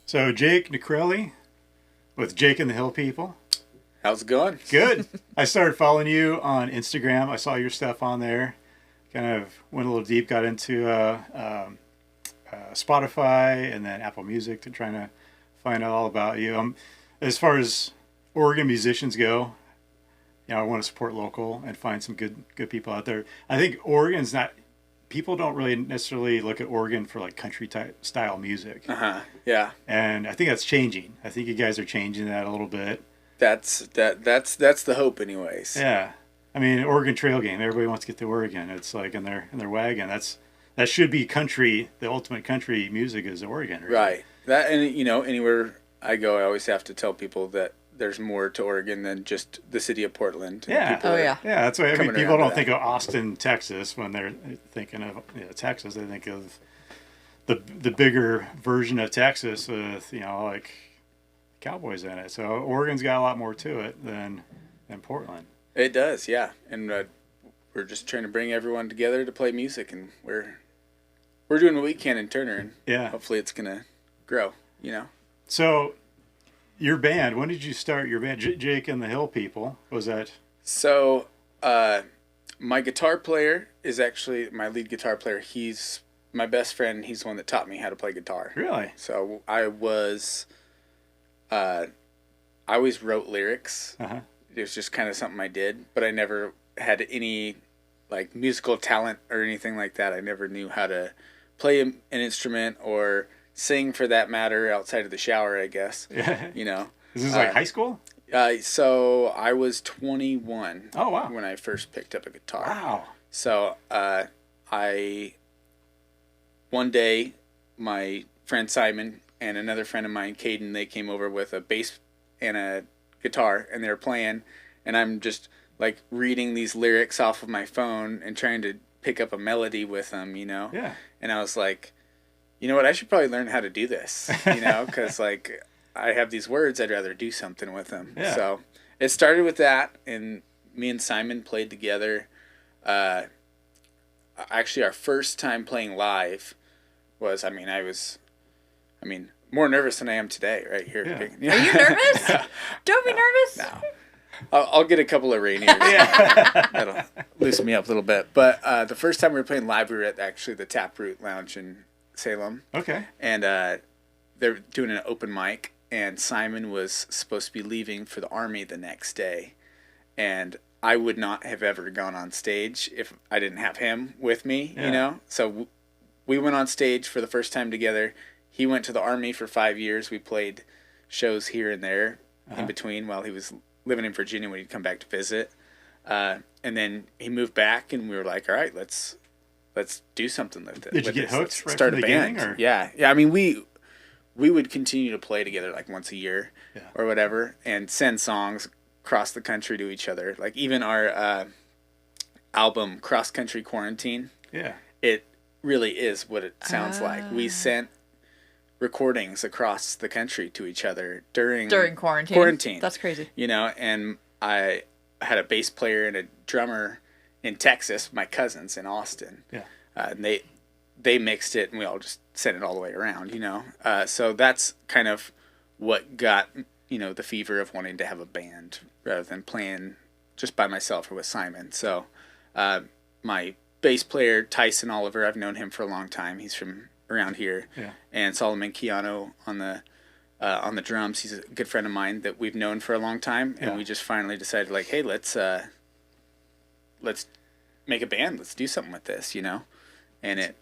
So Jake Nacrelli with Jake and the Hill People. How's it going? Good. I started following you on Instagram. I saw your stuff on there. Kind of went a little deep, got into Spotify and then Apple Music to trying to find out all about you. As far as Oregon musicians go, I want to support local and find some good people out there. I think Oregon's not. People don't really necessarily look at Oregon for like country type style music. Yeah. And I think that's changing. I think you guys are changing that a little bit. That's the hope, anyways. Yeah. I mean, Oregon Trail game. Everybody wants to get to Oregon. It's like in their wagon. That should be country. The ultimate country music is Oregon. Right. That, and anywhere I go, I always have to tell people that there's more to Oregon than just the city of Portland. Yeah. Yeah. That's why people don't think of Austin, Texas when they're thinking of Texas. They think of the bigger version of Texas with like cowboys in it. So Oregon's got a lot more to it than Portland. It does, yeah. And we're just trying to bring everyone together to play music, and we're doing what we can in Turner, and hopefully it's gonna grow. So. Your band, when did you start your band? Jake and the Hill People, was that? So, my guitar player is actually my lead guitar player. He's my best friend. He's the one that taught me how to play guitar. Really? So I always wrote lyrics. Uh-huh. It was just kind of something I did, but I never had any like musical talent or anything like that. I never knew how to play an instrument or sing, for that matter, outside of the shower, I guess. Yeah. Is this like high school? So I was 21. Oh, wow. When I first picked up a guitar. Wow. So one day, my friend Simon and another friend of mine, Caden, they came over with a bass and a guitar, and they were playing, and I'm just like reading these lyrics off of my phone and trying to pick up a melody with them, Yeah. And I was like, you know what, I should probably learn how to do this, because like I have these words, I'd rather do something with them. Yeah. So it started with that, and me and Simon played together. Actually, our first time playing live was, I was more nervous than I am today, right here. Yeah. Are you nervous? Don't be nervous. No. I'll get a couple of rain ears. That'll loosen me up a little bit. But the first time we were playing live, we were at actually the Taproot Lounge in Salem. Okay. And they're doing an open mic, and Simon was supposed to be leaving for the Army the next day. And I would not have ever gone on stage if I didn't have him with me, So we went on stage for the first time together. He went to the Army for 5 years. We played shows here and there in between while he was living in Virginia when he'd come back to visit. And then he moved back, and we were like, all right, let's do something with it. Did you get hooked right start from a the band? beginning? Or? Yeah. We would continue to play together like once a year or whatever, and send songs across the country to each other. Like even our album Cross Country Quarantine. Yeah. It really is what it sounds like. We sent recordings across the country to each other during quarantine. That's crazy. And I had a bass player and a drummer in Texas, my cousins in Austin. Yeah. And they mixed it, and we all just sent it all the way around, So that's kind of what got, the fever of wanting to have a band rather than playing just by myself or with Simon. So my bass player, Tyson Oliver, I've known him for a long time. He's from around here. Yeah. And Solomon Keanu on the drums. He's a good friend of mine that we've known for a long time, and we just finally decided, like, hey, let's make a band. Let's do something with this, And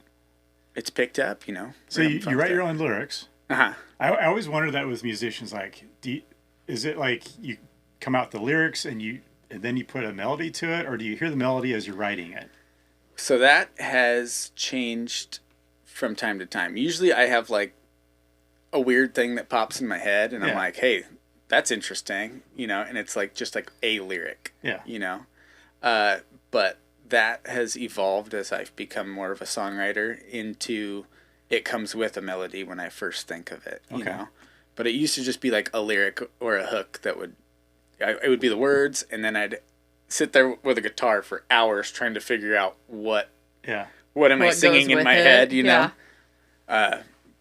it's picked up, So you write your own lyrics. Uh-huh. I always wondered that with musicians, like, is it like you come out the lyrics and then you put a melody to it, or do you hear the melody as you're writing it? So that has changed from time to time. Usually I have like a weird thing that pops in my head, and I'm like, hey, that's interesting, and it's like just like a lyric, but that has evolved as I've become more of a songwriter into it comes with a melody when I first think of it, but it used to just be like a lyric or a hook that it would be the words, and then I'd sit there with a guitar for hours trying to figure out what am I singing in my head,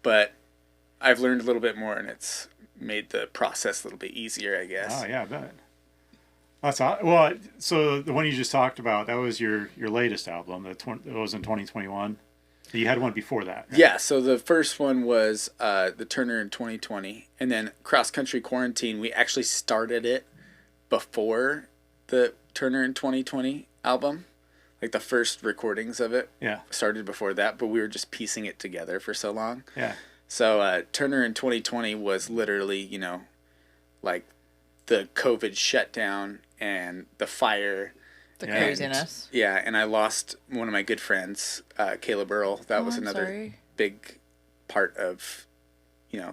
But I've learned a little bit more, and it's made the process a little bit easier, I guess. Oh yeah, I bet. That's well. So the one you just talked about, that was your latest album. That was in 2021. You had one before that. Right? Yeah. So the first one was the Turner in 2020, and then Cross Country Quarantine. We actually started it before the Turner in 2020 album. Like the first recordings of it started before that, but we were just piecing it together for so long. Yeah. So Turner in 2020 was literally, like the COVID shutdown and the fire. The craziness. Yeah, and I lost one of my good friends, Caleb Earl. That was another big part of,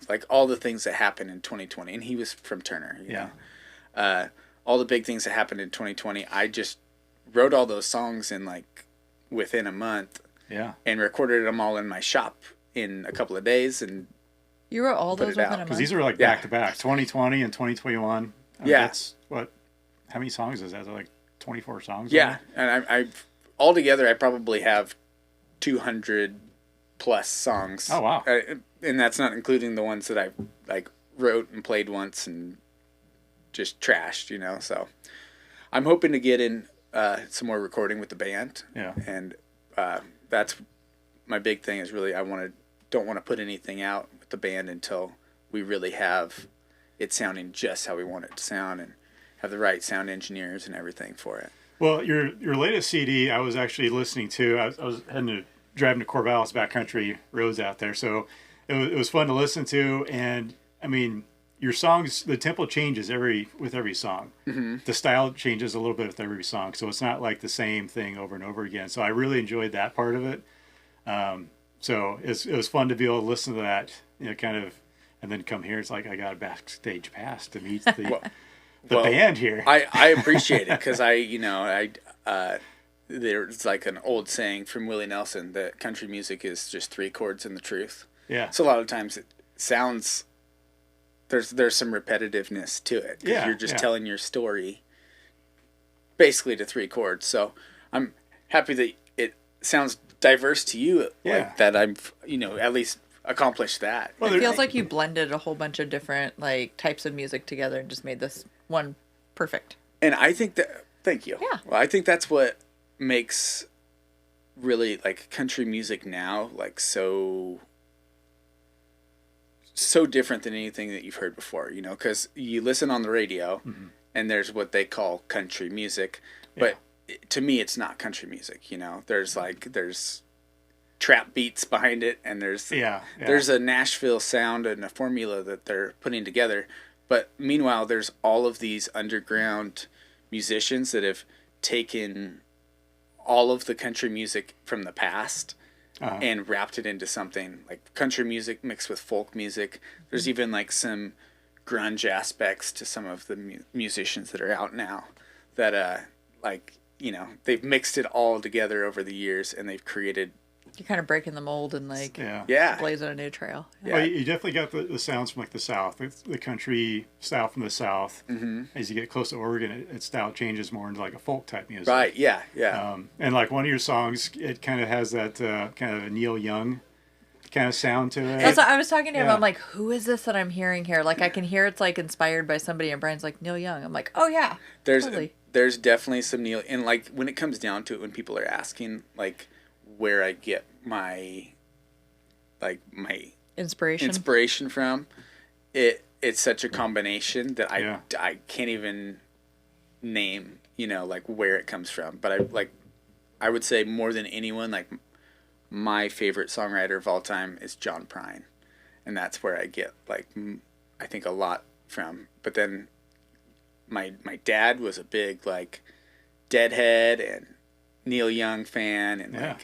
like all the things that happened in 2020. And he was from Turner. You know? All the big things that happened in 2020. I just wrote all those songs in like within a month. Yeah. And recorded them all in my shop in a couple of days. And you wrote all those within a month? Because these were like back to back, 2020 and 2021. That's how many songs is that? Like 24 songs? Yeah. And I altogether, I probably have 200 plus songs. Oh, wow. And that's not including the ones that I like wrote and played once and just trashed, So I'm hoping to get in some more recording with the band. Yeah. And that's my big thing is really don't want to put anything out with the band until we really have it sounding just how we want it to sound and have the right sound engineers and everything for it. Well, your latest CD, I was actually listening to. I was driving to Corvallis backcountry roads out there, so it was fun to listen to. And I mean, your songs, the tempo changes with every song. Mm-hmm. The style changes a little bit with every song, so it's not like the same thing over and over again. So I really enjoyed that part of it. So it was fun to be able to listen to that, kind of, and then come here. It's like I got a backstage pass to meet the band here. I appreciate it because there's like an old saying from Willie Nelson that country music is just three chords and the truth. Yeah. So a lot of times it sounds there's some repetitiveness to it because you're just telling your story basically to three chords. So I'm happy that it sounds diverse to you, like that I've at least accomplished that. Well, it feels like you blended a whole bunch of different like types of music together and just made this one perfect. And I think that thank you. Yeah. Well, I think that's what makes really like country music now like so different than anything that you've heard before, because you listen on the radio and there's what they call country music, but to me it's not country music. There's trap beats behind it, and there's a Nashville sound and a formula that they're putting together, but meanwhile there's all of these underground musicians that have taken all of the country music from the past and wrapped it into something like country music mixed with folk music. There's even like some grunge aspects to some of the musicians that are out now that they've mixed it all together over the years, and they've created. You're kind of breaking the mold and blazing a new trail. Yeah. Well, you definitely got the sounds from like the South, the country style from the South. Mm-hmm. As you get close to Oregon, its style changes more into like a folk type music. Right. Yeah. Yeah. And like one of your songs, it kind of has that kind of a Neil Young kind of sound to it. That's what I was talking to him. I'm like, who is this that I'm hearing here? Like I can hear it's like inspired by somebody, and Brian's like Neil Young. I'm like, oh yeah. There's definitely some Neil, and like when it comes down to it, when people are asking like where I get my inspiration from, it's such a combination that I can't even name like where it comes from, but I would say more than anyone, like my favorite songwriter of all time is John Prine, and that's where I get like I think a lot from. But then my dad was a big like Deadhead and Neil Young fan, and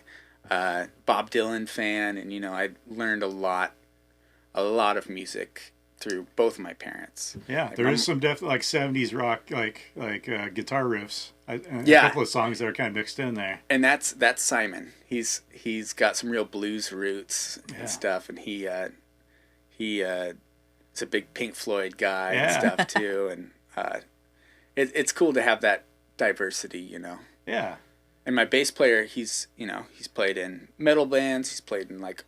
Bob Dylan fan, and I learned a lot of music through both of my parents. Yeah, like there is some definitely like 70s rock like guitar riffs. A couple of songs that are kind of mixed in there. And that's Simon. He's got some real blues roots and stuff, and he is a big Pink Floyd guy and stuff too, and it's cool to have that diversity, Yeah. And my bass player, he's played in metal bands, he's played in like,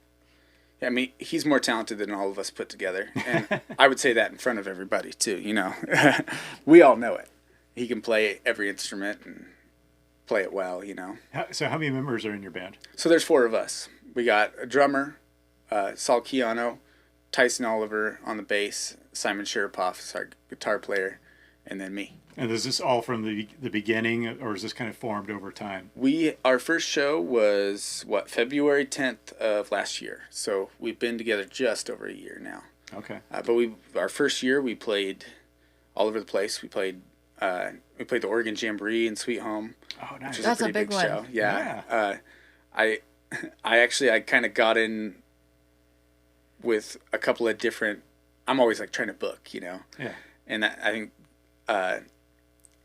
I mean, he's more talented than all of us put together. And I would say that in front of everybody, too, you know. We all know it. He can play every instrument and play it well, you know. So how many members are in your band? So there's 4 of us. We got a drummer, Saul Keano, Tyson Oliver on the bass, Simon Sharapoff is our guitar player, and then me. And is this all from the beginning, or is this kind of formed over time? Our first show was February 10th of last year. So we've been together just over a year now. Okay. But our first year we played all over the place. We played the Oregon Jamboree in Sweet Home. Oh, nice. Which is That's a pretty a big big one. show. Yeah. I kind of got in with a couple of different. I'm always like trying to book, you know. Yeah. And I think.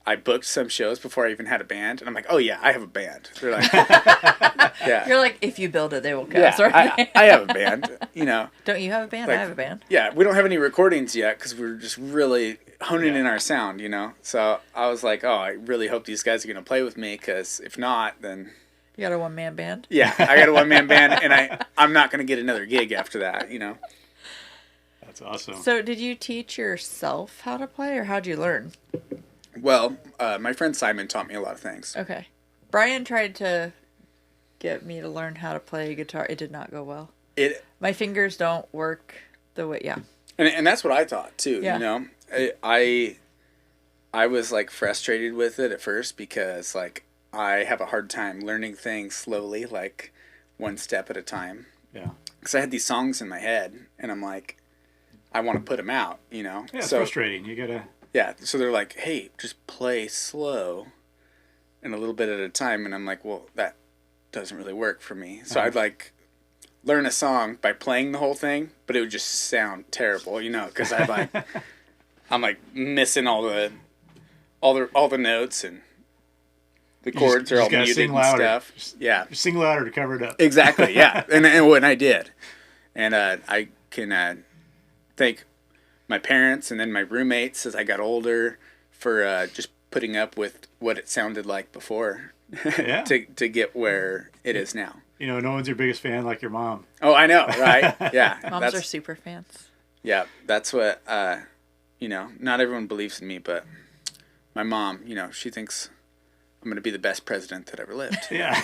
I booked some shows before I even had a band, and I'm like, oh yeah, I have a band. They're like, yeah. You're like, if you build it, they will come. Yeah, Sort of I have a band, you know. Don't you have a band? Like, I have a band. Yeah, we don't have any recordings yet because we're just really honing in our sound, you know. So I was like, oh, I really hope these guys are going to play with me because if not, then... You got a one-man band? Yeah, I got a one-man band, and I'm not going to get another gig after that, you know. That's awesome. So did you teach yourself how to play, or how'd you learn? Well, my friend Simon taught me a lot of things. Okay. Brian tried to get me to learn how to play guitar. It did not go well. My fingers don't work the way, yeah. And that's what I thought, too, Yeah. you know. I was, like, frustrated with it at first because, like, I have a hard time learning things slowly, like, one step at a time. Yeah. Because I had these songs in my head, and I'm like, I want to put them out, you know. Yeah, it's frustrating. You gotta... Yeah, so they're like, hey, just play slow and a little bit at a time. And I'm like, well, that doesn't really work for me. So I'd like learn a song by playing the whole thing, but it would just sound terrible, you know, because I'm like missing all the notes and the chords are all muted and stuff. Yeah. Just sing louder to cover it up. Exactly, yeah. and when I did. And I can thank my parents and then my roommates as I got older for just putting up with what it sounded like before Yeah. to get where it is now. You know, no one's your biggest fan like your mom. Oh, I know, right? Yeah. Moms are super fans. Yeah, that's what, you know, not everyone believes in me, but my mom, you know, she thinks I'm going to be the best president that ever lived. Yeah.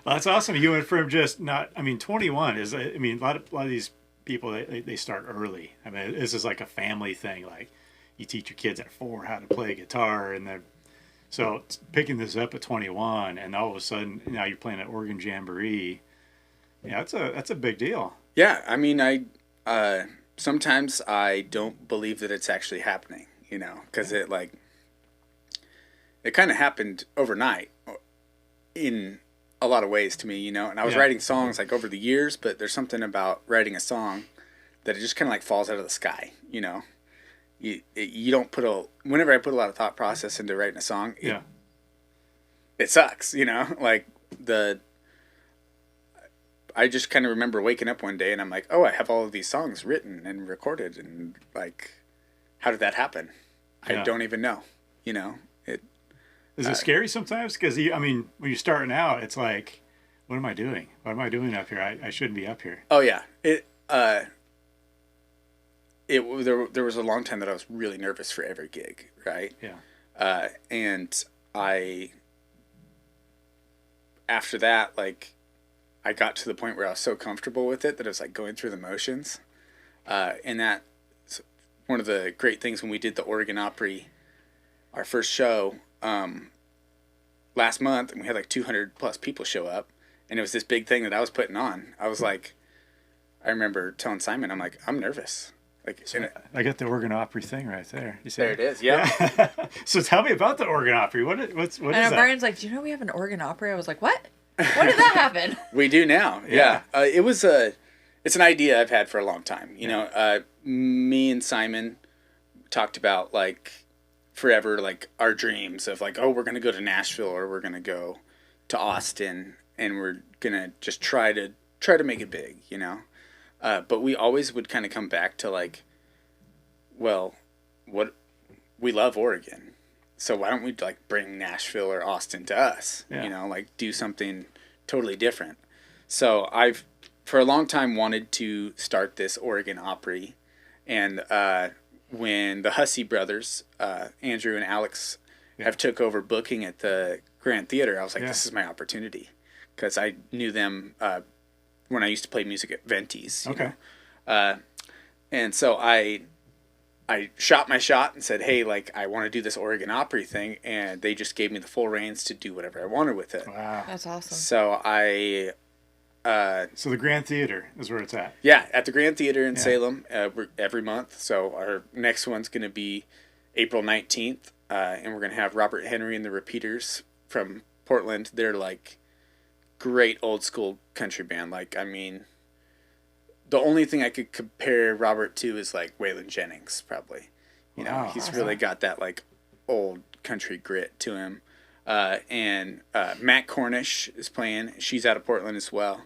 Well, that's awesome. You went from just not, 21 is, a lot of these people, they start early. I mean, this is like a family thing. Like, you teach your kids at 4 how to play guitar, and then so picking this up at 21, and all of a sudden now you're playing at Oregon Jamboree. Yeah, that's a big deal. Yeah, I mean, sometimes I don't believe that it's actually happening, you know, because it kind of happened overnight in a lot of ways to me, you know. And I was writing songs like over the years, but there's something about writing a song that it just kind of like falls out of the sky, you know. You don't whenever I put a lot of thought process into writing a song, it sucks, you know. Like I just kind of remember waking up one day and I'm like, oh, I have all of these songs written and recorded, and like, how did that happen? I don't even know, you know. Is it scary sometimes? Because, when you're starting out, it's like, what am I doing? What am I doing up here? I shouldn't be up here. Oh, yeah. There was a long time that I was really nervous for every gig, right? Yeah. And after that, like, I got to the point where I was so comfortable with it that I was, like, going through the motions. And that's one of the great things when we did the Oregon Opry, our first show, last month, and we had like 200 plus people show up, and it was this big thing that I was putting on. I was like, I remember telling Simon, I'm like, I'm nervous. Like, so I got the Oregon Opry thing right there. You see there it is, yeah. So tell me about the Oregon Opry. What is that? Brian's like, do you know we have an Oregon Opry? I was like, what? When did that happen? We do now. Yeah. It's an idea I've had for a long time. You know, me and Simon talked about like forever, like our dreams of like, oh, we're going to go to Nashville or we're going to go to Austin and we're going to just try to make it big, you know? But we always would kind of come back to like, well, we love Oregon. So why don't we like bring Nashville or Austin to us, you know, like do something totally different. So I've for a long time wanted to start this Oregon Opry, and when the Hussey brothers, Andrew and Alex, have took over booking at the Grand Theater, I was like, this is my opportunity, because I knew them when I used to play music at Venti's. Okay. And so I shot my shot and said, hey, like, I want to do this Oregon Opry thing, and they just gave me the full reins to do whatever I wanted with it. Wow. That's awesome. So so the Grand Theater is where it's at. Yeah, at the Grand Theater in Salem every month. So our next one's going to be April 19th, and we're going to have Robert Henry and the Repeaters from Portland. They're like great old school country band. Like, I mean, the only thing I could compare Robert to is like Waylon Jennings, probably. You know, he's really got that like old country grit to him. And Matt Cornish is playing. She's out of Portland as well.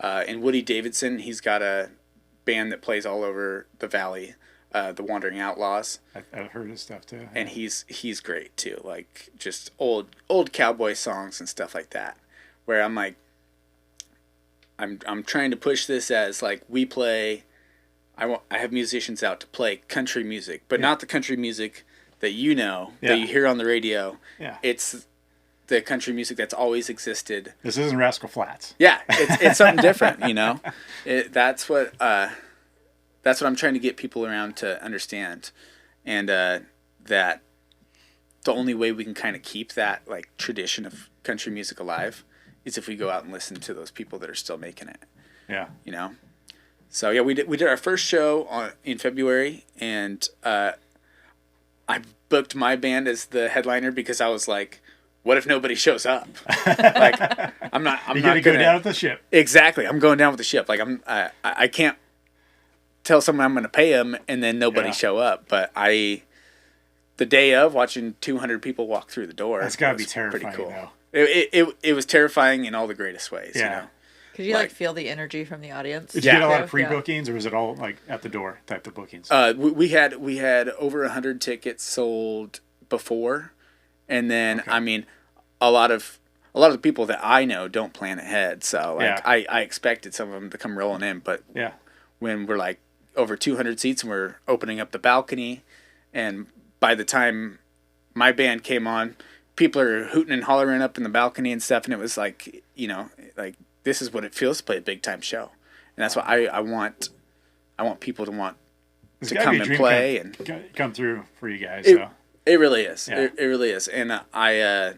And Woody Davidson, he's got a band that plays all over the valley, the Wandering Outlaws. I've heard his stuff too. And he's great too, like just old cowboy songs and stuff like that. Where I'm like, I'm trying to push this as like we play. I have musicians out to play country music, but not the country music that you know that you hear on the radio. Yeah, it's the country music that's always existed. This isn't Rascal Flatts. Yeah, it's something different, you know. That's what I'm trying to get people around to understand, and that the only way we can kind of keep that like tradition of country music alive is if we go out and listen to those people that are still making it. Yeah, you know. So yeah, we did our first show in February, and I booked my band as the headliner because I was like, what if nobody shows up? Like, I'm not gonna go down with the ship. Exactly, I'm going down with the ship. Like, I can't tell someone I'm going to pay them and then nobody show up. But the day of, watching 200 people walk through the door, that's gotta be terrifying. Pretty cool. Though. It was terrifying in all the greatest ways. Yeah. You know? Could you like feel the energy from the audience? Did you get a lot of pre-bookings, or was it all like at the door type of bookings? We had over 100 tickets sold before. And then, I mean, a lot of the people that I know don't plan ahead. So, like, I expected some of them to come rolling in. But when we're, like, over 200 seats and we're opening up the balcony, and by the time my band came on, people are hooting and hollering up in the balcony and stuff. And it was like, you know, like, this is what it feels to play a big-time show. And that's what I want people to want to come and play. And come through for you guys, so. It really is. Yeah. It really is, and I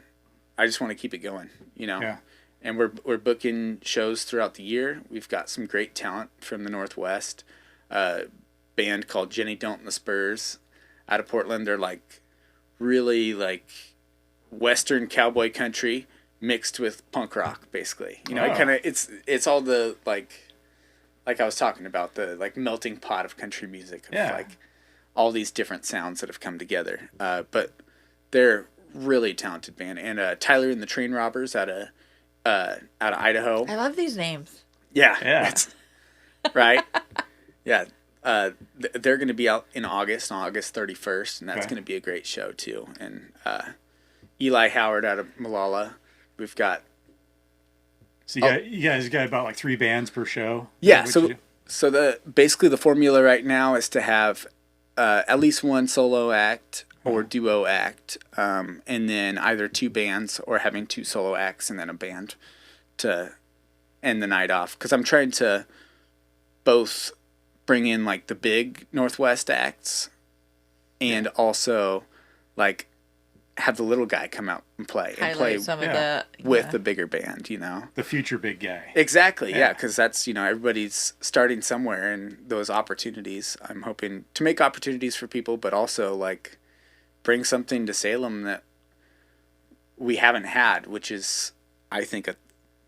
just want to keep it going, you know. Yeah. And we're booking shows throughout the year. We've got some great talent from the Northwest. Band called Jenny Don't and the Spurs, out of Portland. They're like really like Western cowboy country mixed with punk rock, basically. You know, it's all the like I was talking about, the like melting pot of country music. Of like all these different sounds that have come together. But they're really talented band. And Tyler and the Train Robbers out of Idaho. I love these names. Yeah. Right? Yeah. They're going to be out in August 31st, and that's going to be a great show too. And Eli Howard out of Malala. We've got... So you guys got about like 3 bands per show? Yeah, so basically the formula right now is to have at least one solo act or duo act, and then either 2 bands or having 2 solo acts and then a band to end the night off. Because I'm trying to both bring in like the big Northwest acts and also like have the little guy come out and play some of the with the bigger band, you know, the future big guy. Exactly. Yeah. Cause that's, you know, everybody's starting somewhere, and those opportunities, I'm hoping to make opportunities for people, but also like bring something to Salem that we haven't had, which is, I think, a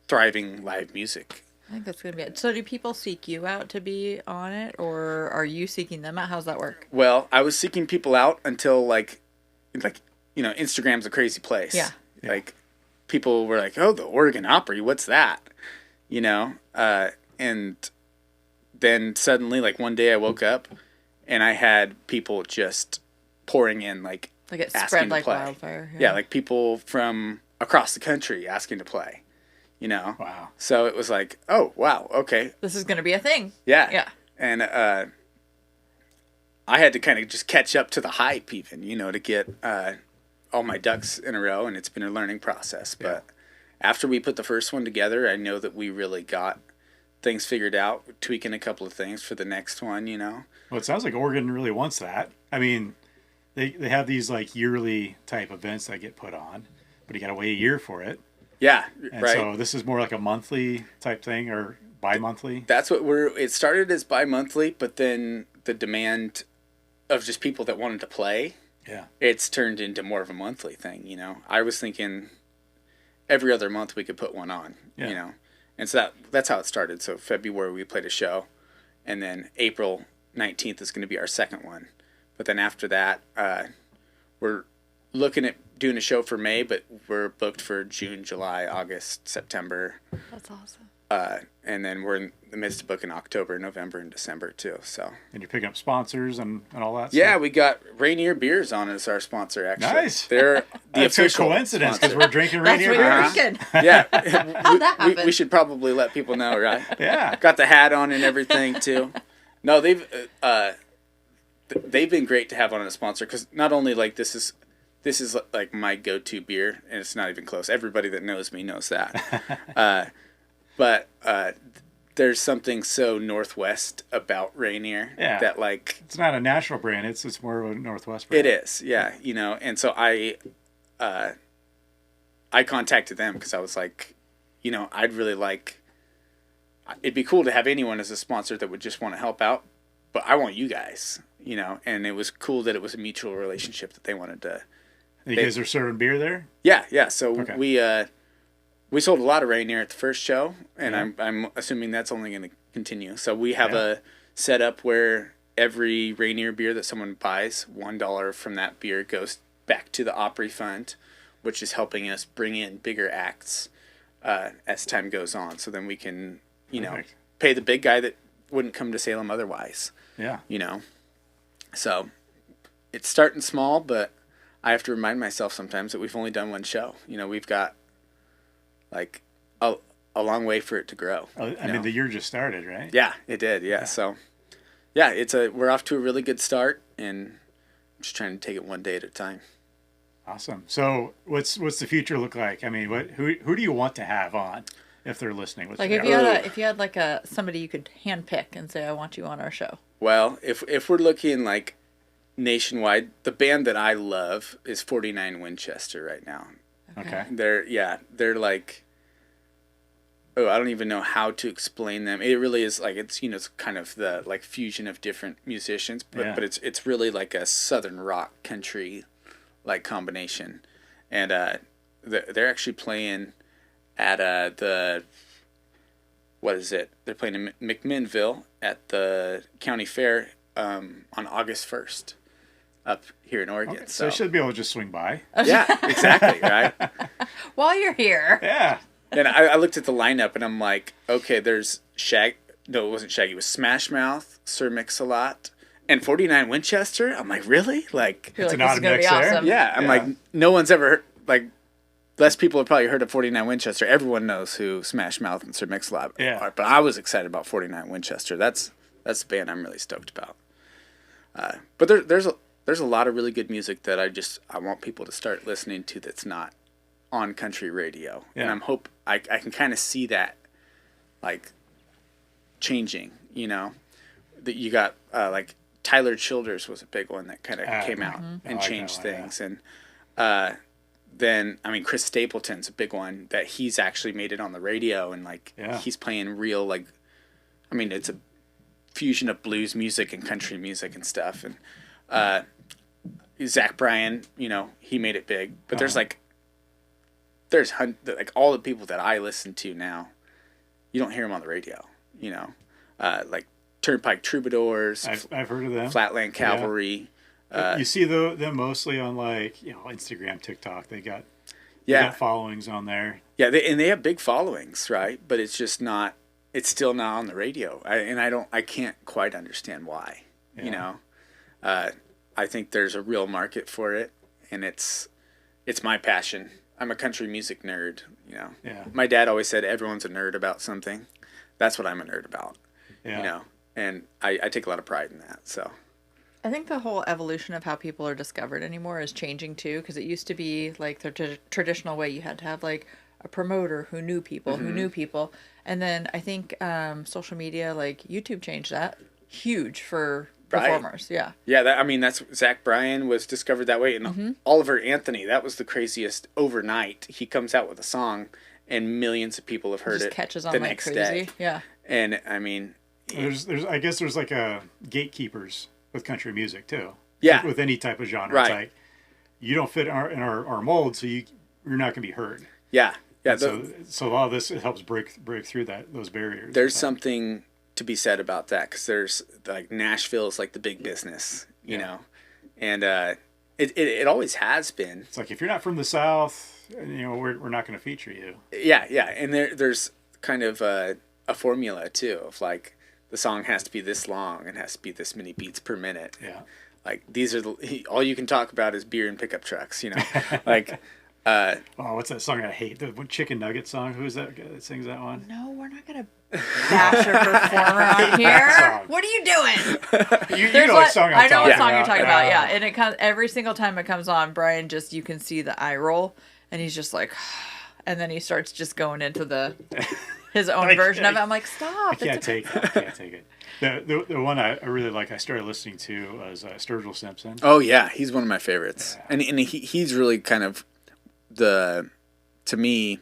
thriving live music. I think that's going to be it. So do people seek you out to be on it, or are you seeking them out? How's that work? Well, I was seeking people out until like, you know, Instagram's a crazy place. Yeah. Like, people were like, oh, the Oregon Opry, what's that? You know? And then suddenly, like, one day I woke up and I had people just pouring in, like it spread like wildfire. Yeah, like people from across the country asking to play. you know? Wow. So it was like, oh, wow, okay. This is going to be a thing. Yeah. Yeah. And I had to kind of just catch up to the hype even, you know, to get all my ducks in a row, and it's been a learning process. But after we put the first one together, I know that we really got things figured out, tweaking a couple of things for the next one, you know. Well, it sounds like Oregon really wants that. I mean, they have these like yearly type events that get put on, but you got to wait a year for it. Yeah, And right. so this is more like a monthly type thing or bi-monthly. That's what it started as bi-monthly, but then the demand of just people that wanted to play, it's turned into more of a monthly thing, you know. I was thinking every other month we could put one on, you know. And so that's how it started. So February we played a show, and then April 19th is going to be our second one. But then after that, we're looking at doing a show for May, but we're booked for June, July, August, September. That's awesome. And then we're in the midst of booking October, November, and December too. So. And you're picking up sponsors and all that Yeah, stuff? we got Rainier Beers on as our sponsor, actually. Nice. They're the That's a official coincidence because sponsor. we're drinking That's Rainier what you're Beers. thinking. Yeah. How'd that happen? We should probably let people know, right? Yeah. Got the hat on and everything too. No, they've been great to have on as a sponsor, because not only like this is like my go-to beer, and it's not even close. Everybody that knows me knows that. But there's something so Northwest about Rainier that like it's not a national brand. It's more of a Northwest brand. it is, yeah, you know. And so I contacted them because I was like, you know, I'd really like. It'd be cool to have anyone as a sponsor that would just want to help out, but I want you guys, you know. And it was cool that it was a mutual relationship that they wanted to. You guys are serving beer there? Yeah. So we sold a lot of Rainier at the first show, and I'm assuming that's only going to continue. So we have a setup where every Rainier beer that someone buys, $1 from that beer goes back to the Opry Fund, which is helping us bring in bigger acts as time goes on. So then we can, you know, pay the big guy that wouldn't come to Salem otherwise. Yeah. You know, so it's starting small, but I have to remind myself sometimes that we've only done one show. You know, we've got like a long way for it to grow. I mean, the year just started, right? Yeah, it did. Yeah. So, yeah, we're off to a really good start, and I'm just trying to take it one day at a time. Awesome. So, what's the future look like? I mean, who do you want to have on if they're listening? Like if you had like somebody you could handpick and say, I want you on our show. Well, if we're looking like nationwide, the band that I love is 49 Winchester right now. Okay. They're like, oh, I don't even know how to explain them. It really is like, it's, you know, it's kind of the like fusion of different musicians, but it's really like a southern rock country like combination. And they're actually playing at they're playing in McMinnville at the county fair on August 1st. Up here in Oregon. Okay, so I should be able to just swing by. Yeah, exactly, right? While you're here. Yeah. And I looked at the lineup and I'm like, okay, there's no, it wasn't Shaggy, it was Smash Mouth, Sir Mix-a-Lot, and 49 Winchester. I'm like, really? Like, You're it's like, an this odd is gonna mix be there. awesome. yeah, I'm like, no one's ever heard, like, less people have probably heard of 49 Winchester. Everyone knows who Smash Mouth and Sir Mix-a-Lot are, but I was excited about 49 Winchester. That's the band I'm really stoked about. But there's a lot of really good music that I want people to start listening to that's not on country radio. Yeah. And I can kind of see that like changing, you know. That you got like Tyler Childers was a big one that kind of came out and changed things. And then I mean Chris Stapleton's a big one that he's actually made it on the radio, and like he's playing real like, I mean, it's a fusion of blues music and country music and stuff. And Zach Bryan, you know, he made it big, but there's like all the people that I listen to now, you don't hear them on the radio, you know, like Turnpike Troubadours. I've heard of them. Flatland Cavalry. You see them mostly on like, you know, Instagram, TikTok. They got followings on there. Yeah, they have big followings, right? But it's just not. It's still not on the radio, I can't quite understand why. Yeah. You know, I think there's a real market for it, and it's my passion. I'm a country music nerd, you know. Yeah. My dad always said everyone's a nerd about something. That's what I'm a nerd about. Yeah. You know. And I take a lot of pride in that. So I think the whole evolution of how people are discovered anymore is changing too, because it used to be like the traditional way you had to have like a promoter who knew people, and then I think social media, like YouTube, changed that huge for performers. Yeah. Yeah, that's Zach Bryan was discovered that way, and Oliver Anthony. That was the craziest. Overnight, he comes out with a song, and millions of people have heard it. Catches on the like next crazy. day. Yeah. And I mean, there's I guess there's like a gatekeepers with country music too. Yeah. With any type of genre, right. It's like you don't fit in our mold, so you're not gonna be heard. Yeah. Yeah. So a lot of this helps break through those barriers. There's something to be said about that, because there's like Nashville is like the big business, you know, and it always has been. It's like if you're not from the South, you know, we're not going to feature you. Yeah, and there's kind of a formula too of like the song has to be this long and has to be this many beats per minute. Yeah, like these are all you can talk about is beer and pickup trucks, you know, like. What's that song I hate? The Chicken Nugget song. Who's that guy that sings that one? No, we're not gonna bash a performer on here. What are you doing? You know what song I know what song about. you're talking about. Yeah, and it comes every single time it comes on. Brian you can see the eye roll, and he's just like, and then he starts just going into his own version of it. I'm like, stop! I can't take it. The one I really like, I started listening to was Sturgill Simpson. Oh yeah, he's one of my favorites, and he's really kind of to me,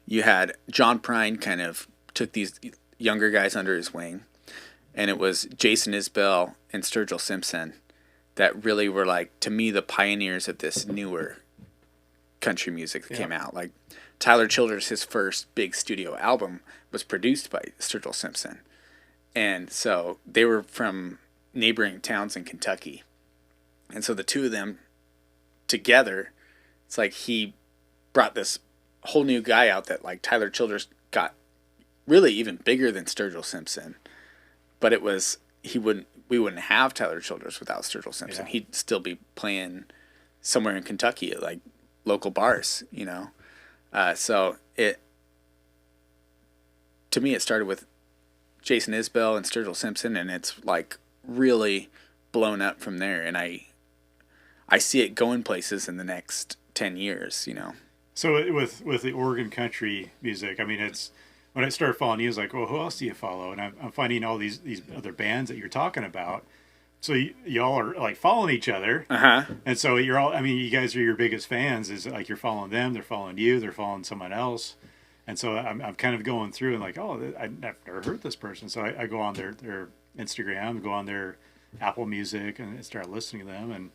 you had John Prine kind of took these younger guys under his wing, and it was Jason Isbell and Sturgill Simpson that really were like, to me, the pioneers of this newer country music that came out. Like Tyler Childers, his first big studio album was produced by Sturgill Simpson, and so they were from neighboring towns in Kentucky, and so the two of them together, it's like he brought this whole new guy out that like Tyler Childers got really even bigger than Sturgill Simpson. But it was we wouldn't have Tyler Childers without Sturgill Simpson. Yeah. He'd still be playing somewhere in Kentucky at like local bars, you know. So to me it started with Jason Isbell and Sturgill Simpson, and it's like really blown up from there, and I see it going places in the next 10 years, you know. So with the Oregon country music, I mean, it's when I started following you, I was like, well, who else do you follow? And I'm finding all these other bands that you're talking about. So y'all are like following each other. And so you're all, I mean, you guys are your biggest fans. Is like you're following them, they're following you, they're following someone else. And so I'm kind of going through and like, oh, I've never heard this person. So I go on their Instagram, go on their Apple Music, and start listening to them. And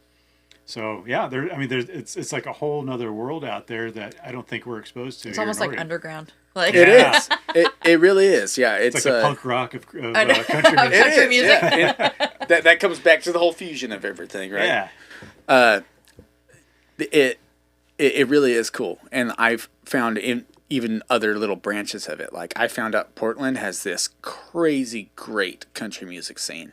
so yeah, it's like a whole nother world out there that I don't think we're exposed to. It's almost like underground. Like it is. It really is. Yeah, it's like the punk rock of country music. Country music. Yeah. that comes back to the whole fusion of everything, right? Yeah. It really is cool, and I've found in even other little branches of it. Like I found out Portland has this crazy great country music scene.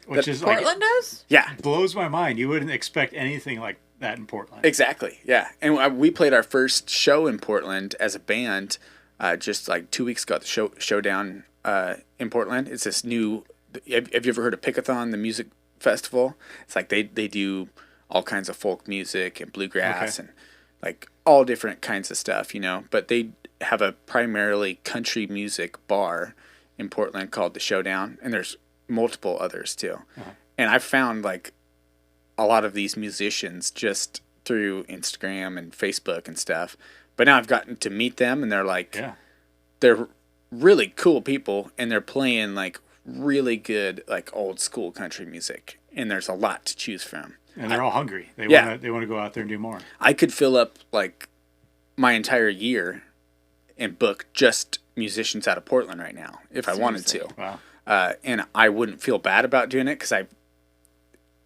Which is Portland does? Yeah. Blows my mind. You wouldn't expect anything like that in Portland. Exactly. Yeah. And we played our first show in Portland as a band just like 2 weeks ago at the showdown in Portland. It's this new, have you ever heard of Pickathon, the music festival? It's like they do all kinds of folk music and bluegrass and like all different kinds of stuff, you know. But they have a primarily country music bar in Portland called the Showdown, and there's multiple others too. And I've found like a lot of these musicians just through Instagram and Facebook and stuff, but now I've gotten to meet them, and they're like they're really cool people, and they're playing like really good like old school country music, and there's a lot to choose from, and they're all hungry. They want to go out there and do more. I could fill up like my entire year and book just musicians out of Portland right now if I wanted to. Wow. And I wouldn't feel bad about doing it because I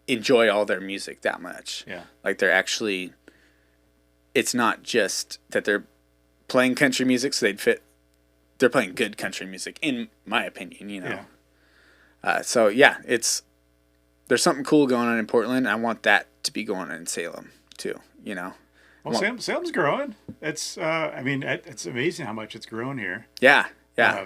enjoy all their music that much. Yeah. Like they're actually, it's not just that they're playing country music so they'd fit, they're playing good country music, in my opinion, you know. Yeah. So yeah, there's something cool going on in Portland. And I want that to be going on in Salem too, you know. Well, Salem's growing. It's I mean, it's amazing how much it's grown here. Yeah.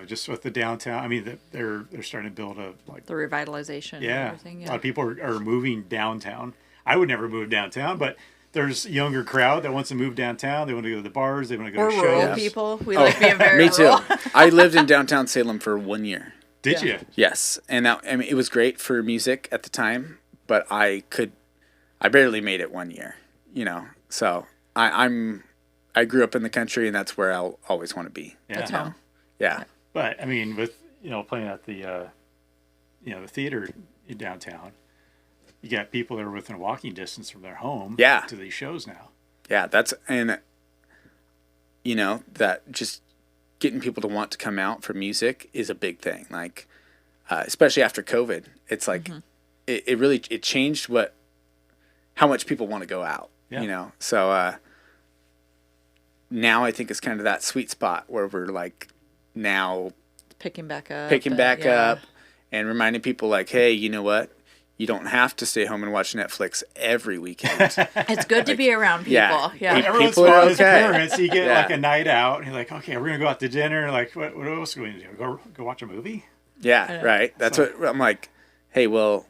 Just with the downtown. I mean, they're starting to build a the revitalization. Yeah. And everything. Yeah. A lot of people are moving downtown. I would never move downtown, but there's a younger crowd that wants to move downtown. They want to go to the bars. They want to go Or to rural shows. people. We like being very Me too. rural. I lived in downtown Salem for 1 year. Did you? Yes, and that, I mean, it was great for music at the time, but I barely made it 1 year. So I grew up in the country, and that's where I'll always want to be. Yeah. That's home. Yeah. But I mean, with playing at the the theater in downtown, you got people that are within walking distance from their home. Yeah. To these shows now. Yeah, that just getting people to want to come out for music is a big thing. Like, especially after COVID, it's like it really changed how much people want to go out. Yeah. So now I think it's kind of that sweet spot where we're like now Picking back up and reminding people like, hey, you know what? You don't have to stay home and watch Netflix every weekend. It's good to be around people. Yeah. Yeah. Everyone's People are fun as okay. parents. You get Yeah. like a night out, and you're like, okay, we're gonna go out to dinner. Like, what else are we gonna do? Go watch a movie? Yeah, right. That's what I'm like. Hey, well,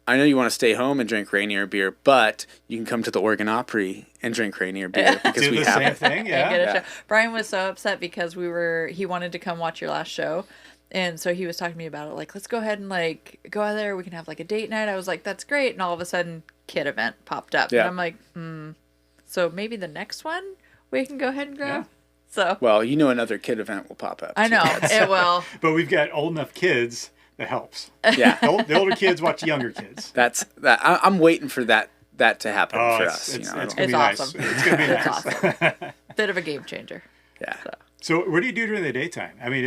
I know you want to stay home and drink Rainier beer, but you can come to the Oregon Opry and drink Rainier beer because Do we the have same it. thing. And Yeah. get a show. Brian was so upset because he wanted to come watch your last show. And so he was talking to me about it, like, let's go ahead and like go out there. We can have like a date night. I was like, that's great. And all of a sudden, kid event popped up. Yeah. And I'm like, so maybe the next one we can go ahead and grab. Yeah. So Well, another kid event will pop up. I know it will. But we've got old enough kids that helps. Yeah, The older kids watch younger kids. that's that. I'm waiting for that to happen Oh, for it's, us. it's, I it's don't- gonna be It's nice. awesome. It's gonna be It's nice. awesome. Bit of a game changer. yeah. So what do you do during the daytime? I mean,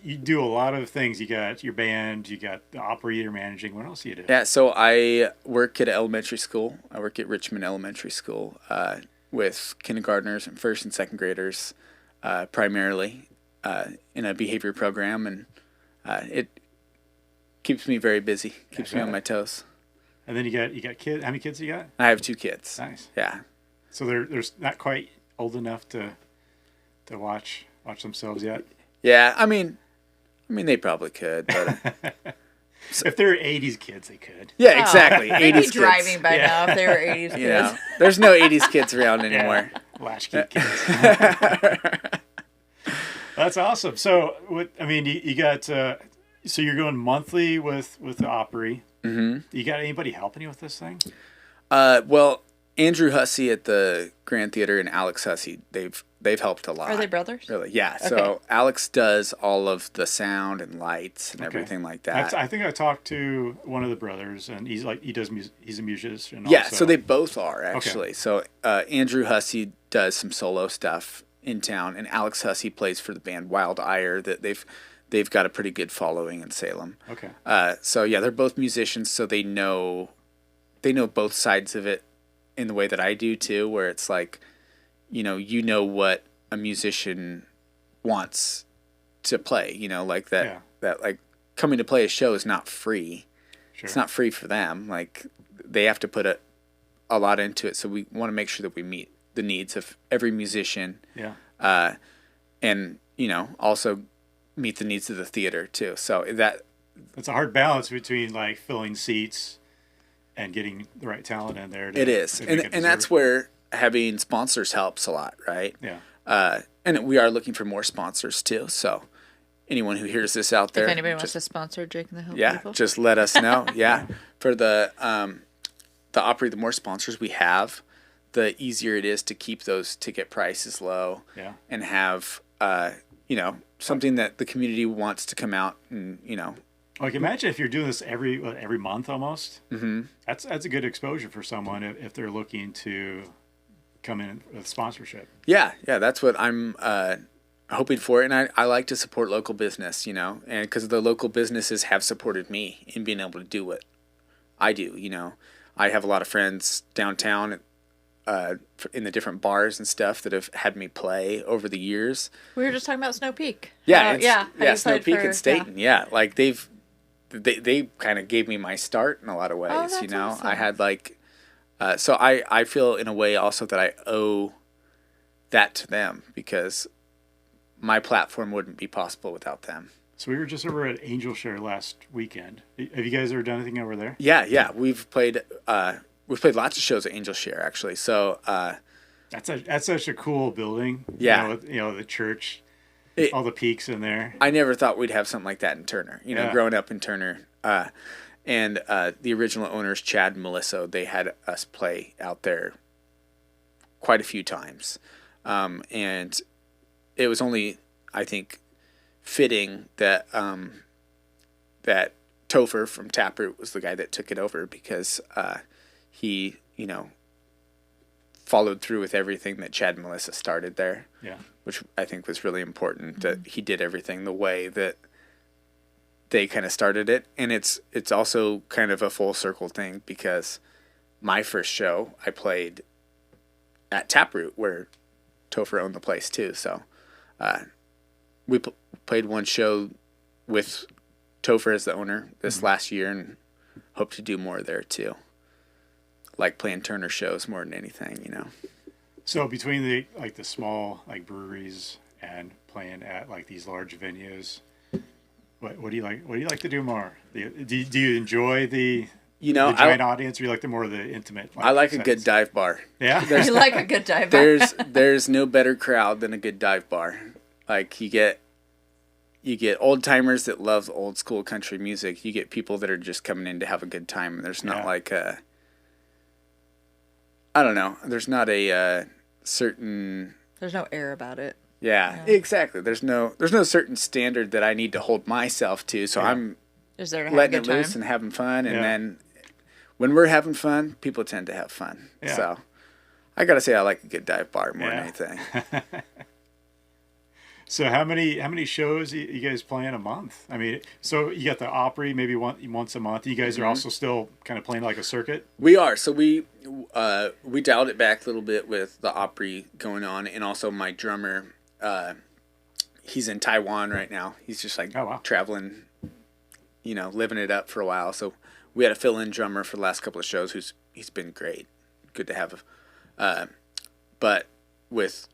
you do a lot of things. You got your band, you got the Opry you're managing. What else do you do? Yeah, so I work at elementary school. I work at Richmond Elementary School with kindergartners and first and second graders, primarily in a behavior program, and it keeps me very busy, keeps me on my toes. And then you got kids. How many kids you got? I have 2 kids. Nice. Yeah. So they're not quite old enough to watch themselves yet. Yeah, I mean they probably could, but If they're 80s kids, they could. yeah, exactly. They'd 80s be kids. driving by Yeah. now if they were 80s kids. You know, there's no 80s kids around anymore. Latchkey kids. That's awesome. So you got so you're going monthly with the Opry. Mm-hmm. You got anybody helping you with this thing? Well, Andrew Hussey at the Grand Theater and Alex Hussey, they've helped a lot. Are they brothers? Really? Yeah. Okay. So Alex does all of the sound and lights and everything like that. I think I talked to one of the brothers, and he's a musician. Yeah. Also. So they both are actually. So Andrew Hussey does some solo stuff in town, and Alex Hussey plays for the band Wild Ire. That they've got a pretty good following in Salem. Okay. So yeah, they're both musicians, so they know both sides of it in the way that I do too, where it's like, you know what a musician wants to play, like that like coming to play a show is not free. Sure. It's not free for them. Like they have to put a lot into it. So we want to make sure that we meet the needs of every musician. Yeah. And, also meet the needs of the theater too. So It's a hard balance between like filling seats and getting the right talent in there. It is. to make it And that's deserve. where having sponsors helps a lot, right? Yeah. And we are looking for more sponsors too. So anyone who hears this out there, If anybody wants to sponsor Jake and the Hill yeah, people. just let us know. Yeah. For the Opry, the more sponsors we have, the easier it is to keep those ticket prices low. Yeah. And have, something that the community wants to come out and, Like imagine if you're doing this every month almost. Mm-hmm. That's a good exposure for someone if they're looking to come in with sponsorship. Yeah, that's what I'm hoping for, and I like to support local business, and because the local businesses have supported me in being able to do what I do. I have a lot of friends downtown in the different bars and stuff that have had me play over the years. We were just talking about Snow Peak. Yeah, Snow Played Peak for- and Staten. Yeah, like they kind of gave me my start in a lot of ways. Oh, that's awesome. I had like So I feel in a way also that I owe that to them because my platform wouldn't be possible without them. So we were just over at Angel Share last weekend. Have you guys ever done anything over there? Yeah. We've played lots of shows at Angel Share actually. So that's such a cool building. Yeah. The church, all the peaks in there. I never thought we'd have something like that in Turner. Yeah. Growing up in Turner. And the original owners, Chad and Melissa, they had us play out there quite a few times. And it was only, I think, fitting that that Topher from Taproot was the guy that took it over because he, followed through with everything that Chad and Melissa started there. Yeah. Which I think was really important, that he did everything the way that they kind of started it. And it's also kind of a full circle thing because my first show I played at Taproot where Topher owned the place too. So we played one show with Topher as the owner this last year and hope to do more there too. Like playing Turner shows more than anything, So between the small breweries and playing at these large venues, what do you like? What do you like to do more? Do you enjoy the giant audience, or you like the more of the intimate? I like settings? a good dive bar. Yeah, You like a good dive bar. There's no better crowd than a good dive bar. Like you get old timers that love old school country music. You get people that are just coming in to have a good time. There's not I don't know. There's not a certain. There's no air about it. Yeah, exactly. There's no certain standard that I need to hold myself to. So I'm just there to have letting a good it loose time. and having fun. And then when we're having fun, people tend to have fun. Yeah. So I got to say I like a good dive bar more than anything. So how many shows you guys play in a month? I mean, so you got the Opry maybe once a month. You guys are also still kind of playing like a circuit? We are. So we dialed it back a little bit with the Opry going on, and also my drummer, he's in Taiwan right now. He's just traveling, living it up for a while. So we had a fill-in drummer for the last couple of shows. He's been great, good to have. But with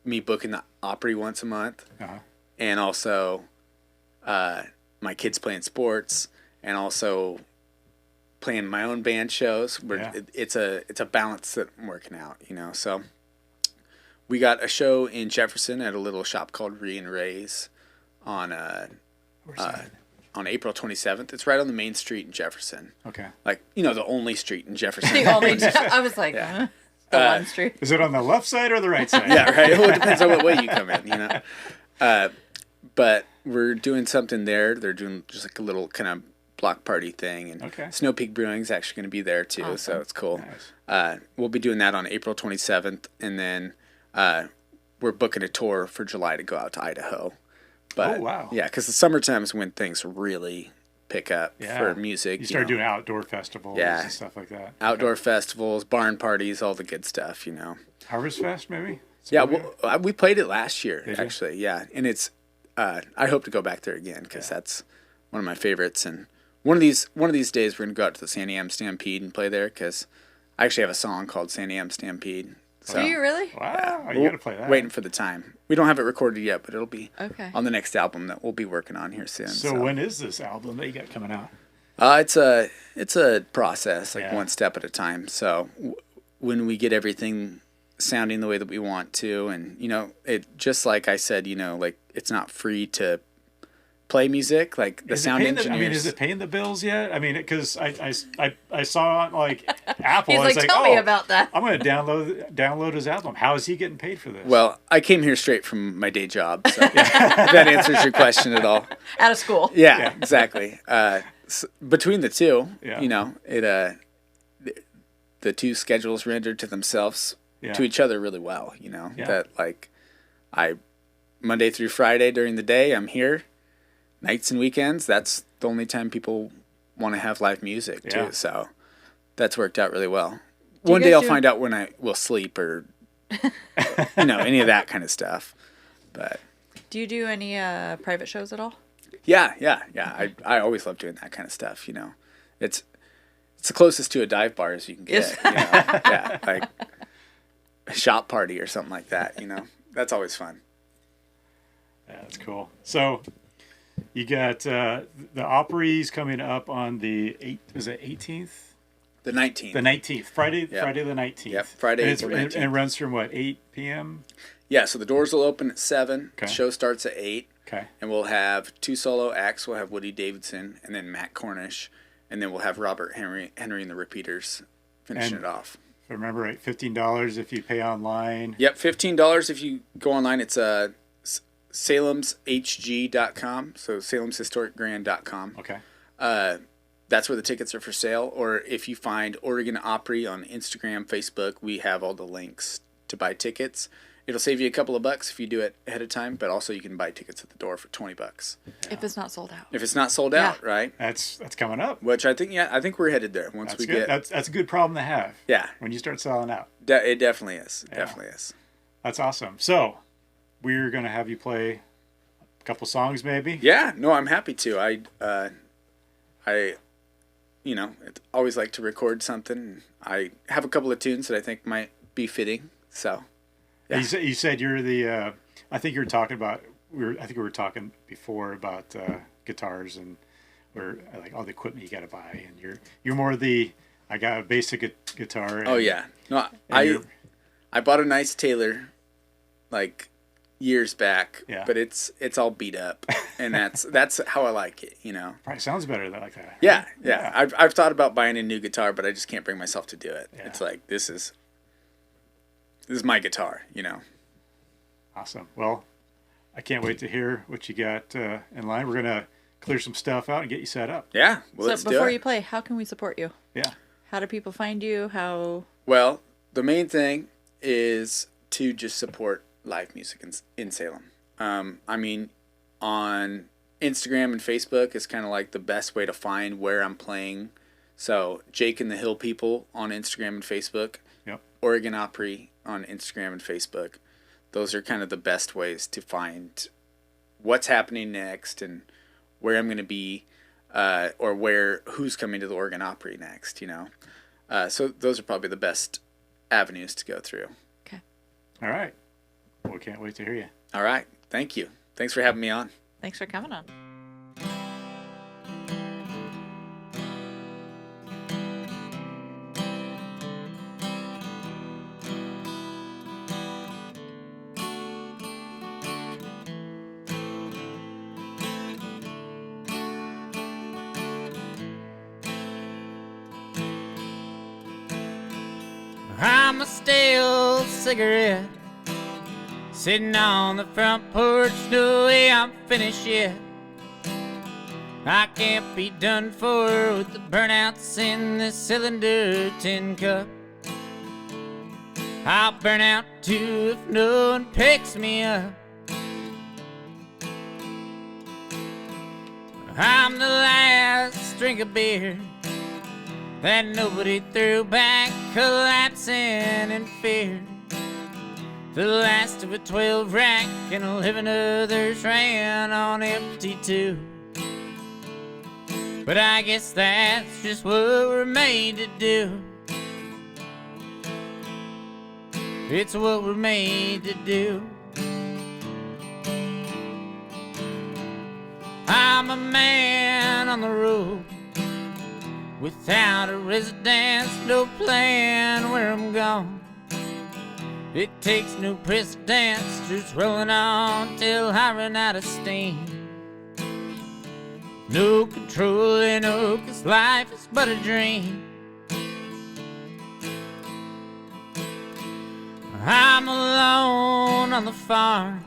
me booking the Opry once a month, and also my kids playing sports, and also playing my own band shows. It's a balance that I'm working out, So we got a show in Jefferson at a little shop called Re and Rays on April 27th. It's right on the main street in Jefferson. Okay. The only street in Jefferson. The only. I was like, the one street. Is it on the left side or the right side? Yeah, right. Well, it depends on what way you come in, But we're doing something there. They're doing just like a little kind of block party thing, and Snow Peak Brewing's actually going to be there too, awesome. So it's cool. Nice. We'll be doing that on April 27th, and then we're booking a tour for July to go out to Idaho. But, oh wow! Yeah, because the summertime is when things really pick up for music. You start doing outdoor festivals and stuff like that. Outdoor festivals, barn parties, all the good stuff, Harvest Fest, maybe? Yeah, we played it last year, actually. Yeah, and it's. I hope to go back there again because that's one of my favorites. And one of these days we're gonna go out to the San Am Stampede and play there because I actually have a song called San Am Stampede. So, do you really? Wow, you gotta play that. Waiting for the time. We don't have it recorded yet, but it'll be Okay. on the next album that we'll be working on here soon. So when is this album that you got coming out? It's a process, one step at a time. So when we get everything sounding the way that we want to, and it just like I said, it's not free to play music. Like the sound engineers. Is it paying the bills yet? I mean, because I saw Apple. He's I was like, tell me about that. I'm going to download his album. How is he getting paid for this? Well, I came here straight from my day job, so if that answers your question at all. Out of school. Yeah. Exactly. Between the two, the two schedules rendered to themselves to each other really well. That Monday through Friday during the day I'm here. Nights and weekends, that's the only time people want to have live music too. So that's worked out really well. One day I'll find out when I will sleep or any of that kind of stuff. But do you do any private shows at all? Yeah. I always love doing that kind of stuff. It's the closest to a dive bar as you can get. You know? Yeah, like a shop party or something like that. You know, that's always fun. Yeah, that's cool. So you got the Opry's coming up on the 18th? The 19th. The 19th. Friday the 19th. Yep, Friday and, the 19th. And it runs from what, 8 p.m.? Yeah, so the doors will open at 7. Okay. The show starts at 8. Okay. And we'll have 2 solo acts. We'll have Woody Davidson and then Matt Cornish. And then we'll have Robert Henry and the Repeaters finishing it off. If I remember right, $15 if you pay online. Yep, $15 if you go online. It's salemshg.com, so salemshistoricgrand.com. Okay. That's where the tickets are for sale. Or if you find Oregon Opry on Instagram, Facebook, we have all the links to buy tickets. It'll save you a couple of bucks if you do it ahead of time, but also you can buy tickets at the door for $20. If it's not sold out. If it's not sold out, right? That's coming up. Which I think we're headed there once That's we good. get. That's a good problem to have. Yeah, When you start selling out. it definitely is. Yeah. Definitely is. That's awesome. So we're gonna have you play a couple songs, maybe. Yeah, no, I'm happy to. I always like to record something. I have a couple of tunes that I think might be fitting. So, yeah. You said you're the. I think you were talking about. I think we were talking before about guitars and or like all the equipment you got to buy, and you're more the. I got a basic guitar. And, Oh yeah, no, and I bought a nice Taylor, like years back. Yeah. But it's all beat up, and that's how I like it. You know. Probably sounds better like that. Yeah. I've thought about buying a new guitar, but I just can't bring myself to do it. Yeah. It's like this is my guitar. You know. Awesome. Well, I can't wait to hear what you got in line. We're gonna clear some stuff out and get you set up. Yeah. Well, let's So do before it. you play, how can we support you? Yeah. How do people find you? How? Well, the main thing is to just support live music in Salem. I mean, on Instagram and Facebook is kind of like the best way to find where I'm playing. So Jake and the Hill People on Instagram and Facebook. Yep. Oregon Opry on Instagram and Facebook. Those are kind of the best ways to find what's happening next and where I'm going to be, or who's coming to the Oregon Opry next. You know. So those are probably the best avenues to go through. Okay. All right. Well, we can't wait to hear you. All right. Thank you. Thanks for having me on. Thanks for coming on. I'm a stale cigarette sitting on the front porch. No way I'm finished yet. I can't be done for with the burnouts in this cylinder tin cup. I'll burn out too if no one picks me up. I'm the last drink of beer that nobody threw back, collapsing in fear. The last of a 12 rack and 11 others ran on empty too. But I guess that's just what we're made to do. It's what we're made to do. I'm a man on the road without a residence, no plan where I'm going. It takes no precedence, just rolling on till I run out of steam. No control, no, 'cause life is but a dream. I'm alone on the farm,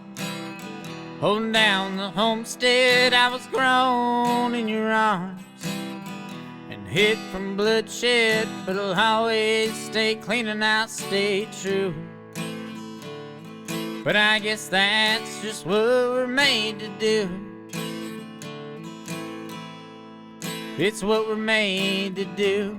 holding down the homestead. I was grown in your arms and hid from bloodshed, but I'll always stay clean and I'll stay true. But I guess that's just what we're made to do. It's what we're made to do.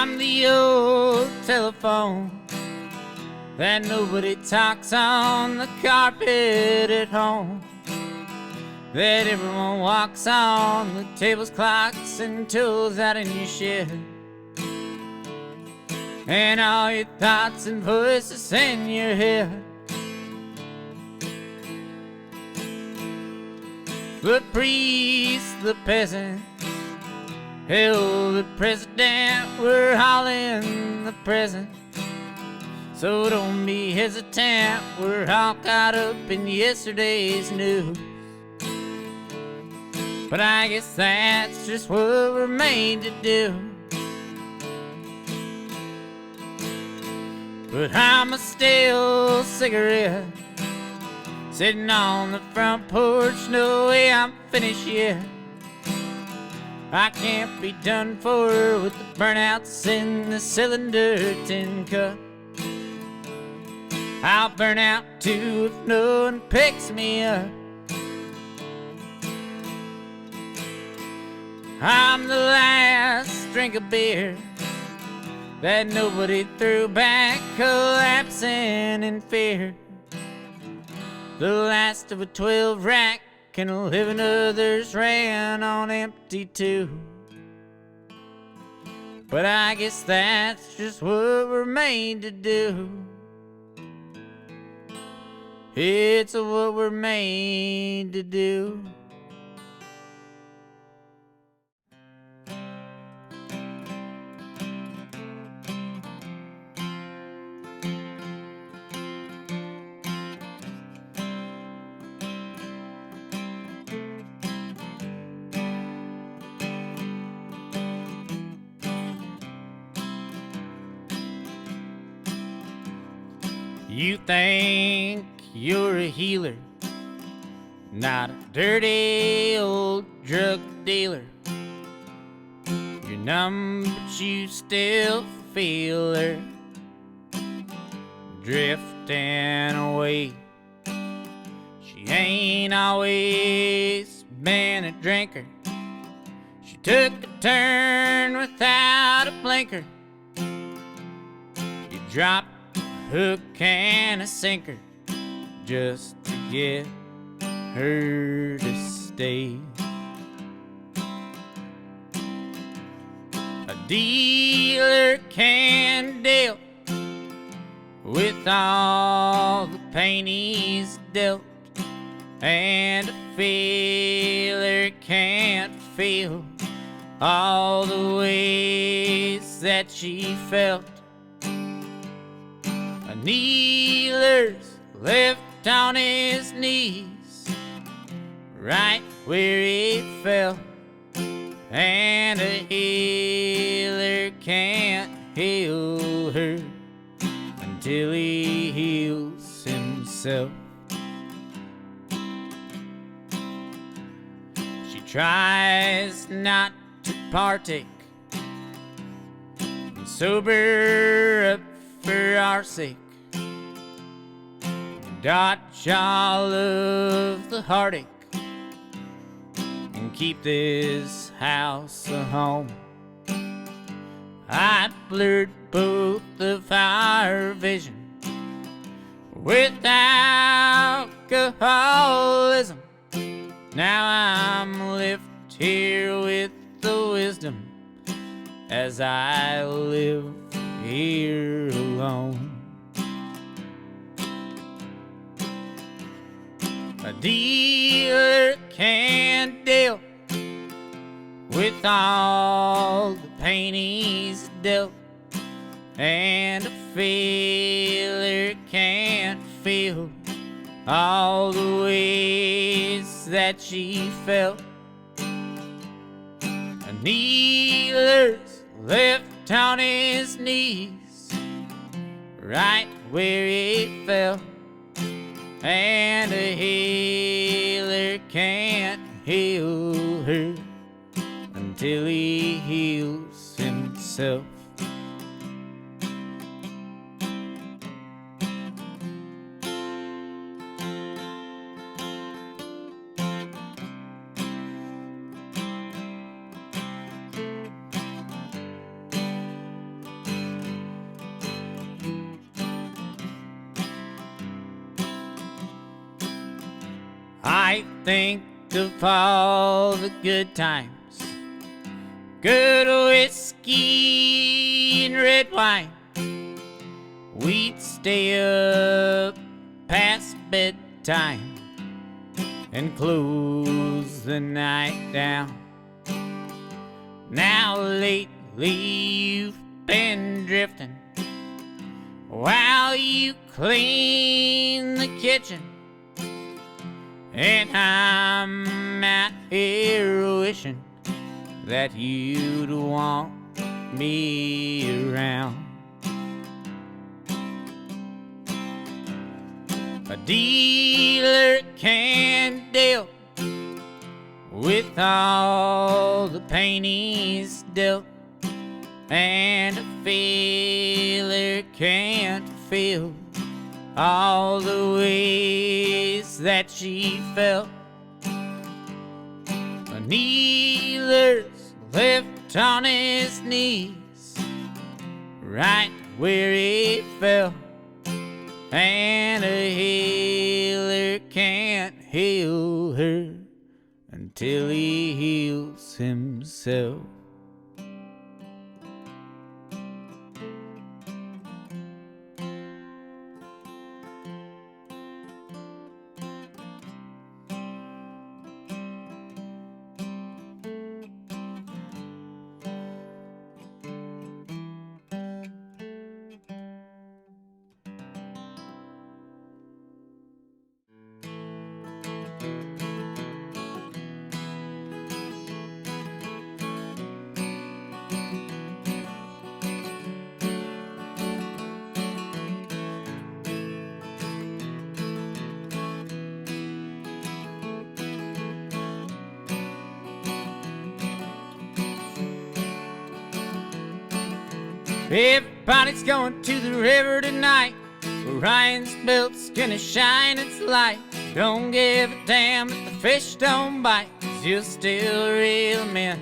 I'm the old telephone that nobody talks on, the carpet at home that everyone walks on, the tables, clocks, and tools out in your shed, and all your thoughts and voices in your head. The priest, the peasant, hell, the president, we're all in the present. So don't be hesitant, we're all caught up in yesterday's news. But I guess that's just what we're made to do. But I'm a stale cigarette sitting on the front porch, no way I'm finished yet. I can't be done for with the burnouts in the cylinder tin cup. I'll burn out too if no one picks me up. I'm the last drink of beer that nobody threw back, collapsing in fear. The last of a 12 rack, and 11 others ran on empty too. But I guess that's just what we're made to do. It's what we're made to do. You think you're a healer, not a dirty old drug dealer. You're numb, but you still feel her drifting away. She ain't always been a drinker. She took a turn without a blinker. You dropped hook and a sinker just to get her to stay. A dealer can deal with all the pain he's dealt, and a feeler can't feel all the ways that she felt. A kneeler's left on his knees, right where he fell, and a healer can't heal her until he heals himself. She tries not to partake and sober up for our sake, dodge all of the heartache, and keep this house a home. I blurred both of our vision with alcoholism. Now I'm left here with the wisdom as I live here alone. A dealer can't deal with all the pain he's dealt, and a feeler can't feel all the ways that she felt. A kneeler's left on his knees, right where he fell, and a healer can't heal her until he heals himself. I think of all the good times, good whiskey and red wine. We'd stay up past bedtime and close the night down. Now lately you've been drifting while you clean the kitchen, and I'm out here wishing that you'd want me around. A dealer can't deal with all the pain he's dealt, and a feeler can't feel all the ways that she felt. A kneeler's left on his knees right where he fell, and a healer can't heal her until he heals himself. Everybody's going to the river tonight. Orion's belt's gonna shine its light. Don't give a damn if the fish don't bite, 'cause you'll still reel 'em in.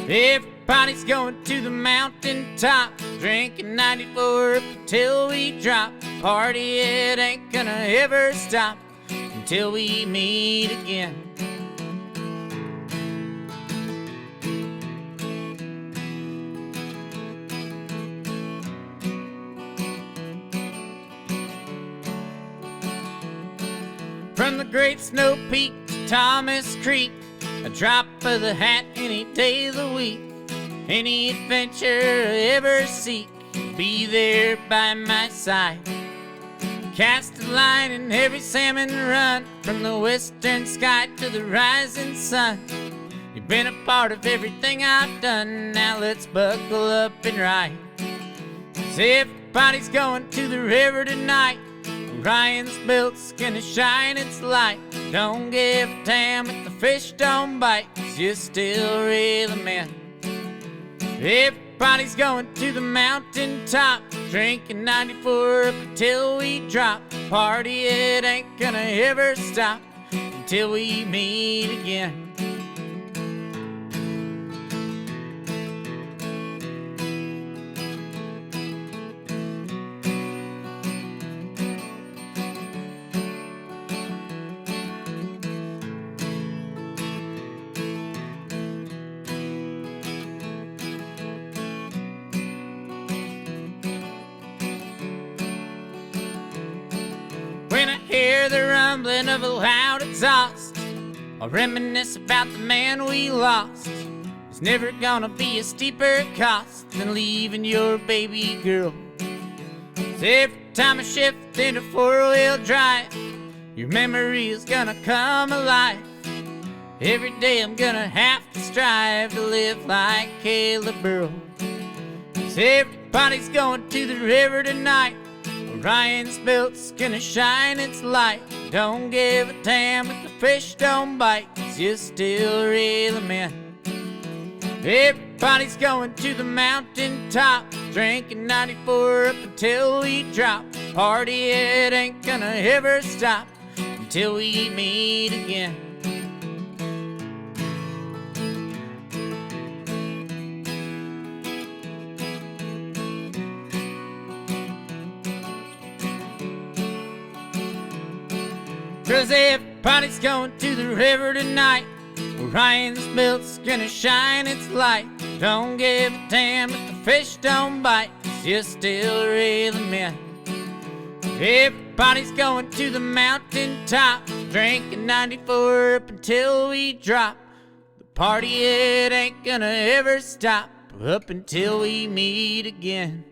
Everybody's going to the mountain top, drinking 94 up until we drop. Party, it ain't gonna ever stop until we meet again. From the Great Snow Peak to Thomas Creek, a drop of the hat any day of the week. Any adventure I ever seek, be there by my side. Cast a line in every salmon run, from the western sky to the rising sun. You've been a part of everything I've done, now let's buckle up and ride. 'Cause everybody's going to the river tonight. Orion's belt's gonna shine its light. Don't give a damn if the fish don't bite, 'cause you still reel 'em in. Everybody's going to the mountain top, drinking 94 up until we drop. Party, it ain't gonna ever stop until we meet again. When I hear the rumbling of a loud exhaust, I'll reminisce about the man we lost. It's never gonna be a steeper cost than leaving your baby girl. 'Cause every time I shift into four-wheel drive, your memory is gonna come alive. Every day I'm gonna have to strive to live like Caleb Burrow. 'Cause everybody's going to the river tonight. Orion's belt's gonna shine its light. Don't give a damn if the fish don't bite, 'cause you still reel 'em in. Everybody's going to the mountain top, drinking 94 up until we drop. Party, it ain't gonna ever stop until we meet again. Cause if Everybody's going to the river tonight, where Ryan's milk's gonna shine its light. Don't give a damn if the fish don't bite, 'cause you're still reeling in. Everybody's going to the mountain top, drinking 94 up until we drop. The party, it ain't gonna ever stop up until we meet again.